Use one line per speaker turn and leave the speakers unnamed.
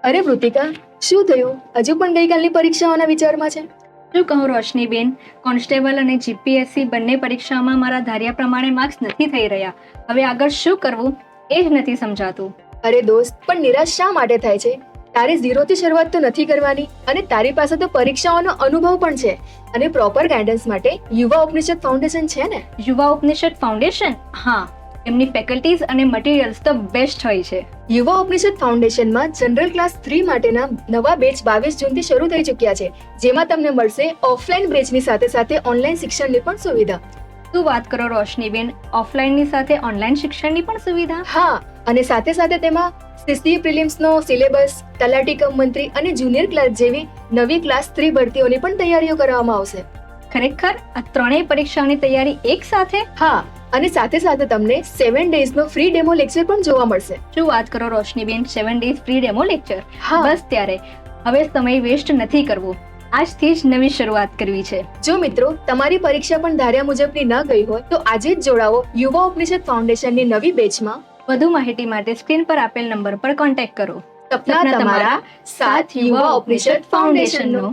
અરે વૃતિકા, શું થયું? હજુ પણ ગઈકાલની પરીક્ષાઓના વિચારમાં છે?
શું કહું રોશનીબેન, કોન્સ્ટેબલ અને જીપીએસસી બંને પરીક્ષામાં મારા ધાર્યા પ્રમાણે માર્ક્સ નથી થઈ રહ્યા. હવે આગળ શું કરવું એ જ નથી સમજાતું.
અરે દોસ્ત, પણ નિરાશ શા માટે થાય છે? તારે ઝીરોથી શરૂઆત તો નથી કરવાની, અને તારી પાસે તો પરીક્ષાઓનો અનુભવ પણ છે. અને પ્રોપર ગાઈડન્સ માટે યુવા ઉપનિષદ ફાઉન્ડેશન છે ને.
યુવા ઉપનિષદ ફાઉન્ડેશન? હા, એમની ફેકલ્ટીઝ અને મટીરિયલ્સ તો બેસ્ટ હોય છે.
યુવા ઉપનિષદ ફાઉન્ડેશનમાં જનરલ ક્લાસ 3 માટેના નવા બેચ 22 જૂનથી શરૂ થઈ ચૂક્યા છે, જેમાં તમને મળશે ઓફલાઈન બેચની સાથે સાથે ઓનલાઈન શિક્ષણની પણ સુવિધા.
શું વાત કરો રોશનીબેન, ઓફલાઈનની સાથે ઓનલાઈન શિક્ષણની પણ સુવિધા?
હા, અને સાથે સાથે તેમાં સીસી પ્રિલિમ્સનો સિલેબસ, તલાટી કમ મંત્રી અને જુનિયર ક્લાર્ક જેવી નવી ક્લાસ 3 ભરતીઓની પણ તૈયારીઓ કરવામાં આવશે.
ખરેખર આ ત્રણેય પરીક્ષાઓની તૈયારી એક સાથે?
હા, અને સાથે સાથે તમને 7 ડેઝનો ફ્રી ડેમો લેક્ચર પણ જોવા મળશે.
શું વાત કરો રોશનીબેન, 7 ડેઝ ફ્રી ડેમો લેક્ચર?
હા.
બસ ત્યારે હવે સમય વેસ્ટ નથી કરવો, આજથી જ નવી શરૂઆત કરવી છે.
જો મિત્રો, તમારી પરીક્ષા પણ ધાર્યા મુજબની ન ગઈ હોય તો આજે જ જોડાવો યુવા ઉપનિષદ ફાઉન્ડેશનની નવી બેચમાં.
વધુ માહિતી માટે સ્ક્રીન પર આપેલ નંબર પર કોન્ટેક્ટ કરો.
સપના તમારા, સાથ યુવા ઉપનિષદ ફાઉન્ડેશનનો.